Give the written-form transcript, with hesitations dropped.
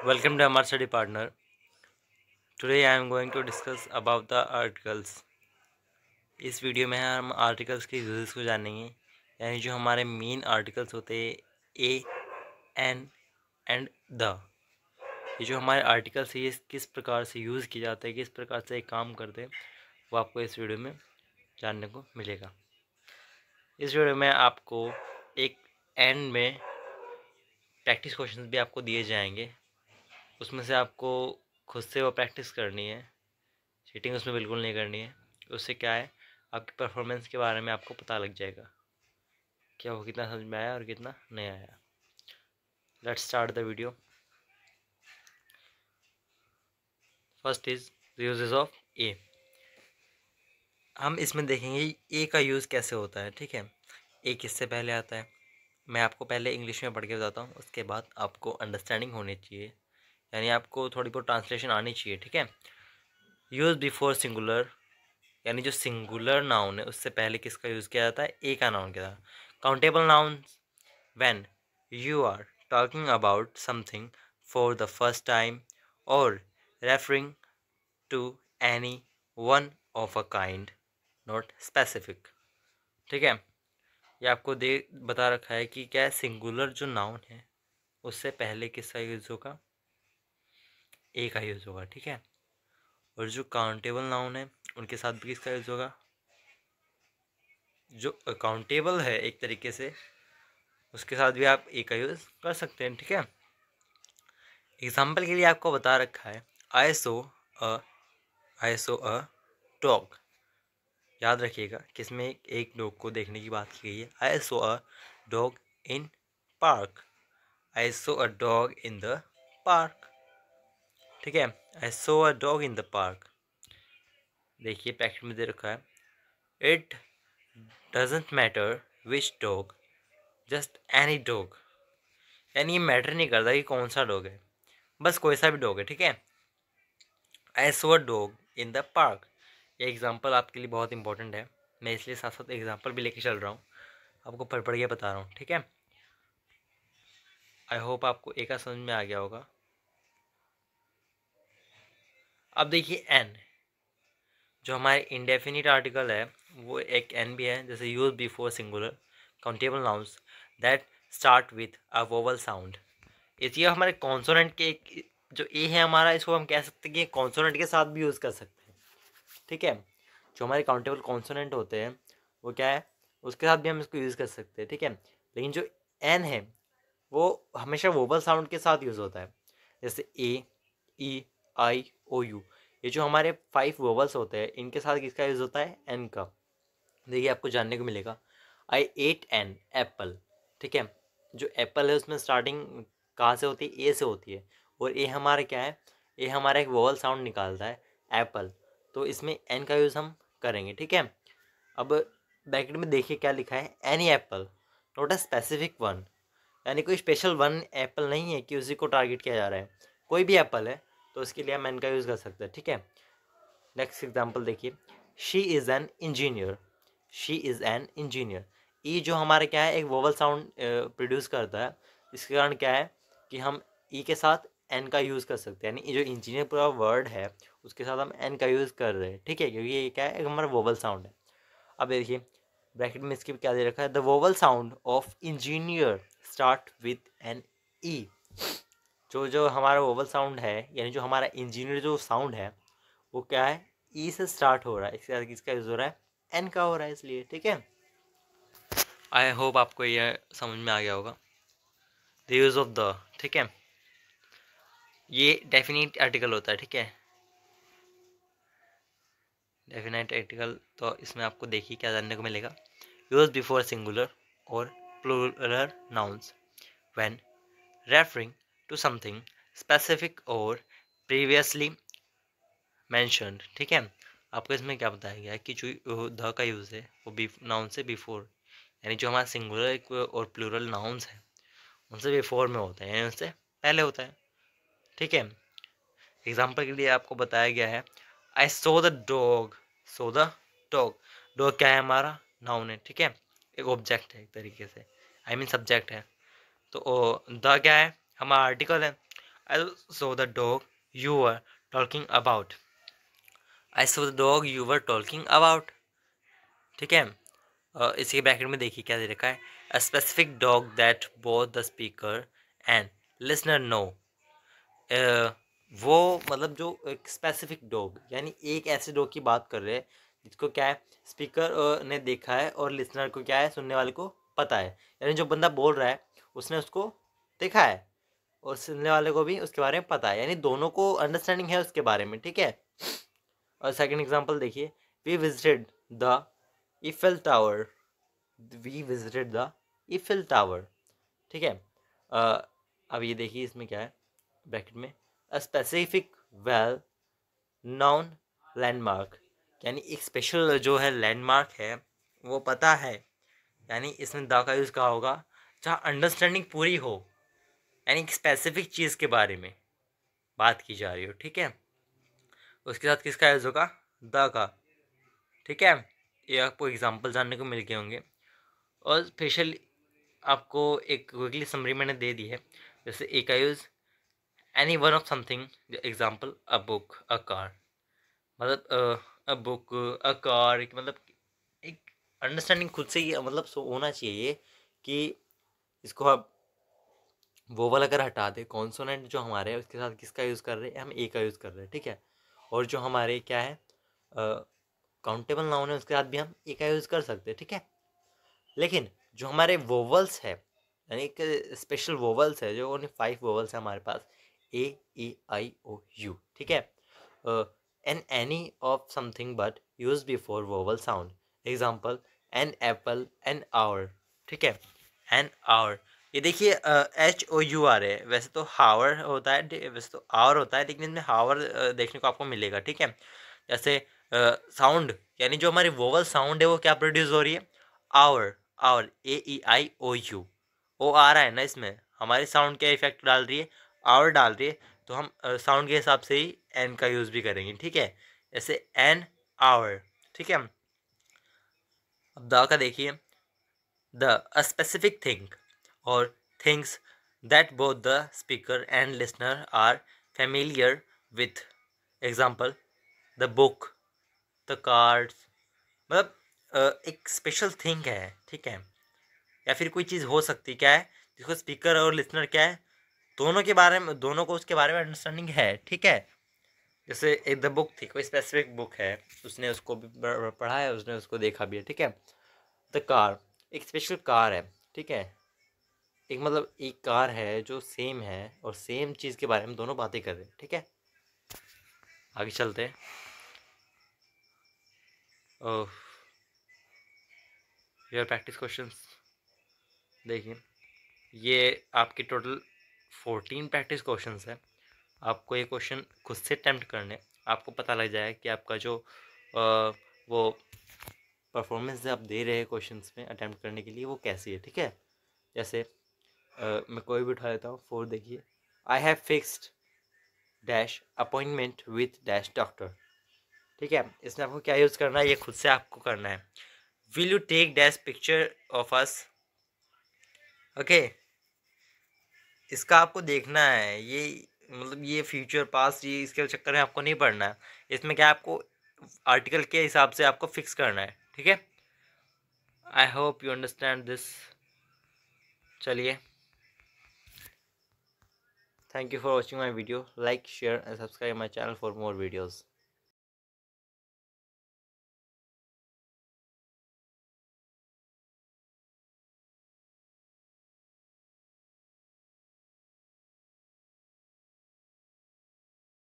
Welcome to our study partner. Today I am going to discuss about the articles. इस video में हम articles के uses को जानेंगे, यानी जो हमारे मेन आर्टिकल्स होते हैं ए, एन एंड द। ये जो हमारे आर्टिकल्स है ये किस प्रकार से यूज़ किए जाते हैं, किस प्रकार से काम करते हैं, वो आपको इस वीडियो में जानने को मिलेगा। इस वीडियो में आपको एक एंड में प्रैक्टिस क्वेश्चंस भी आपको दिए जाएंगे। उसमें से आपको खुद से वो प्रैक्टिस करनी है, चीटिंग उसमें बिल्कुल नहीं करनी है। उससे क्या है, आपकी परफॉर्मेंस के बारे में आपको पता लग जाएगा क्या वो कितना समझ में आया और कितना नहीं आया। Let's start the video. First is uses of a. हम इसमें देखेंगे ए का यूज़ कैसे होता है। ठीक है, ए किससे पहले आता है, मैं आपको पहले इंग्लिश में पढ़ के बताता हूँ, उसके बाद आपको अंडरस्टैंडिंग होनी चाहिए, यानी आपको थोड़ी बहुत ट्रांसलेशन आनी चाहिए। ठीक है, यूज बिफोर सिंगुलर, यानी जो सिंगुलर नाउन है उससे पहले किसका यूज़ किया जाता है, ए का नाउन किया जाता है। Countable noun when you are talking about something for the first time or referring to any one of a kind, not specific। ठीक है, ये आपको दे बता रखा है कि क्या सिंगुलर जो नाउन है उससे पहले किसका यूज़ होगा, ए का यूज़ होगा। ठीक है, और जो काउंटेबल नाउन है उनके साथ भी किसका यूज़ होगा, जो अकाउंटेबल है एक तरीके से उसके साथ भी आप ए का यूज़ कर सकते हैं। ठीक है, एग्जाम्पल के लिए आपको बता रखा है I saw a I saw a dog. याद रखिएगा किसमें एक डॉग को देखने की बात की गई है। I saw a dog in park, I saw a dog in the park. ठीक है, I saw a dog in the park. देखिए पैकेट में दे रखा है it doesn't matter which dog, just any dog. यानी ये मैटर नहीं करता कि कौन सा डॉग है, बस कोई सा भी डॉग है। ठीक है, I saw a dog in the park. ये एग्जाम्पल आपके लिए बहुत इंपॉर्टेंट है, मैं इसलिए साथ साथ एग्जाम्पल भी लेके चल रहा हूँ, आपको पढ़ पढ़ के बता रहा हूँ। ठीक है, आई होप आपको एक समझ में आ गया होगा। अब देखिए एन, जो हमारे इंडेफिनिट आर्टिकल है वो एक एन भी है, जैसे use before singular countable nouns that start with a vowel sound. इसलिए हमारे कॉन्सोनेंट के जो ए है हमारा, इसको हम कह सकते हैं कि कॉन्सोनेंट के साथ भी यूज़ कर सकते हैं। ठीक है, जो हमारे काउंटेबल कॉन्सोनेंट होते हैं वो क्या है, उसके साथ भी हम इसको यूज़ कर सकते हैं। ठीक है, लेकिन जो एन है वो हमेशा वोबल साउंड के साथ यूज़ होता है, जैसे ए, ई, आई, ओ, यू। ये जो हमारे 5 वोबल्स होते हैं इनके साथ किसका यूज़ होता है, एन का। देखिए आपको जानने को मिलेगा आई एट एन एप्पल। ठीक है, जो एप्पल है उसमें स्टार्टिंग कहाँ से होती है, ए से होती है, और ए हमारा क्या है, ए हमारा एक वोवल साउंड निकालता है एप्पल, तो इसमें एन का यूज़ हम करेंगे। ठीक है, अब ब्रैकेट में देखिए क्या लिखा है, any Apple not a specific one, यानी कोई स्पेशल वन एप्पल नहीं है कि उसी को टारगेट किया जा रहा है, कोई भी एप्पल है तो उसके लिए हम एन का यूज़ कर सकते हैं। ठीक है, नेक्स्ट एग्जाम्पल देखिए, she is an engineer, she is an engineer. ई जो हमारे क्या है एक वोवल साउंड प्रोड्यूस करता है, इसके कारण क्या है कि हम ई के साथ एन का यूज़ कर सकते हैं, यानी ये जो इंजीनियर पूरा वर्ड है उसके साथ हम एन का यूज़ कर रहे हैं। ठीक है, क्योंकि ये क्या है एक हमारा वोवल साउंड है। अब देखिए ब्रैकेट में इसके क्या दे रखा है, the vowel sound of engineer start with an E. जो जो हमारा वोवल साउंड है, यानी जो हमारा इंजीनियर जो साउंड है वो क्या है, ई से स्टार्ट हो रहा है, इसके साथ किसका यूज़ हो रहा है, एन का हो रहा है, इसलिए। ठीक है, आई होप आपको ये समझ में आ गया होगा। द यूज़ ऑफ द, ठीक है, ये डेफिनेट आर्टिकल होता है। ठीक है, डेफिनेट आर्टिकल, तो इसमें आपको देखिए क्या जानने को मिलेगा, यूज बिफोर सिंगुलर और plural nouns when referring to something specific और प्रीवियसली मैंशनड। ठीक है, आपको इसमें क्या बताया गया है कि जो द का यूज़ है वो नाउन से बिफोर, यानी जो हमारा सिंगुलर और प्लूरल नाउन्स हैं उनसे बिफोर में होता है, यानी उनसे पहले होता है। ठीक है, एग्जाम्पल के लिए आपको बताया गया है I saw the dog, saw the dog. Dog क्या है हमारा, नाउन है। ठीक है, एक ऑब्जेक्ट है एक तरीके से, आई मीन सब्जेक्ट है। तो द क्या है, हमारा आर्टिकल है। I saw the dog you were talking about. I saw the dog you were talking about. ठीक है। इसके ब्रैकेट में देखिए क्या दे रखा है, a specific dog that both the speaker and listener know. वो मतलब जो एक स्पेसिफिक डॉग, यानी एक ऐसे डॉग की बात कर रहे हैं जिसको क्या है, स्पीकर ने देखा है और लिसनर को क्या है, सुनने वाले को पता है। यानी जो बंदा बोल रहा है उसने उसको देखा है और सुनने वाले को भी उसके बारे में पता है, यानी दोनों को अंडरस्टैंडिंग है उसके बारे में। ठीक है। और सेकंड एग्जांपल देखिए, we visited the Eiffel Tower. We visited the Eiffel Tower. ठीक है। अब ये देखिए इसमें क्या है ब्रैकेट में, a specific well non landmark, यानी एक स्पेशल जो है लैंडमार्क है वो पता है, यानी इसमें द का यूज़ कहा होगा जहाँ अंडरस्टैंडिंग पूरी हो, यानी एक स्पेसिफिक चीज़ के बारे में बात की जा रही हो। ठीक है। उसके साथ किसका यूज़ होगा, द का। ठीक है। ये आपको एग्जांपल जानने को मिल गए होंगे। और स्पेशली आपको एक क्विकली समरी मैंने दे दी है, जैसे ए का use any one of something, example a book a car, मतलब अ बुक अ कार, मतलब एक अंडरस्टैंडिंग खुद से ही मतलब होना चाहिए कि इसको आप वोवल अगर हटा दे, कॉन्सोनेंट जो हमारे हैं उसके साथ किसका यूज़ कर रहे हैं, हम ए का यूज़ कर रहे हैं। ठीक है। और जो हमारे क्या है काउंटेबल नाउन है उसके साथ भी हम ए का यूज़ कर सकते हैं। ठीक है। लेकिन जो हमारे वोवल्स है, यानी एक स्पेशल वोवल्स है, जो ओनली 5 वोवल्स है हमारे पास, ए ई आई ओ यू। ठीक है। An any of something but use before vowel sound, example an apple an hour. ठीक है। एन आवर, ये देखिए एच ओ यू आर है, वैसे तो हावर होता है, वैसे तो आवर होता है, लेकिन इसमें हावर देखने को आपको मिलेगा। ठीक है। जैसे साउंड, यानी जो हमारी वोवल साउंड है वो क्या प्रोड्यूस हो रही है, hour. Hour A E I O U, O आ रहा है ना, इसमें हमारी साउंड क्या इफेक्ट डाल रही है, आवर डाल रही है, तो हम साउंड के हिसाब से ही एन का यूज़ भी करेंगे। ठीक है। जैसे एन आवर। ठीक है। अब द का देखिए, द अ स्पेसिफिक थिंग और things that both the speaker and listener are familiar with, example the book the cards, मतलब एक स्पेशल थिंग है। ठीक है। या फिर कोई चीज़ हो सकती क्या है जिसको स्पीकर और लिसनर क्या है, दोनों के बारे में, दोनों को उसके बारे में अंडरस्टैंडिंग है। ठीक है। जैसे एक द बुक थी, कोई स्पेसिफिक बुक है, उसने उसको भी पढ़ा है, उसने उसको देखा भी है। ठीक है। द कार, एक स्पेशल कार है। ठीक है। एक मतलब एक कार है जो सेम है और सेम चीज़ के बारे में दोनों बातें कर रहे हैं। ठीक है। आगे चलते हैं। योर प्रैक्टिस क्वेश्चंस देखिए, ये आपके टोटल 14 प्रैक्टिस क्वेश्चंस है। आपको ये क्वेश्चन खुद से अटैम्प्ट करने, आपको पता लग जाए कि आपका जो वो परफॉर्मेंस आप दे रहे हैं क्वेश्चंस में अटैम्प्ट करने के लिए वो कैसी है। ठीक है। जैसे मैं कोई भी उठा लेता हूँ, 4 देखिए, I have fixed dash appointment with dash doctor. ठीक है। इसमें आपको क्या यूज़ करना है, ये खुद से आपको करना है। Will you take dash picture of us. Okay. इसका आपको देखना है, ये मतलब ये फ्यूचर पास्ट, ये इसके चक्कर में आपको नहीं पढ़ना है। इसमें क्या आपको आर्टिकल के हिसाब से आपको फिक्स करना है। ठीक है। I hope you understand this. चलिए, thank you for watching my video, like share and subscribe my channel for more videos.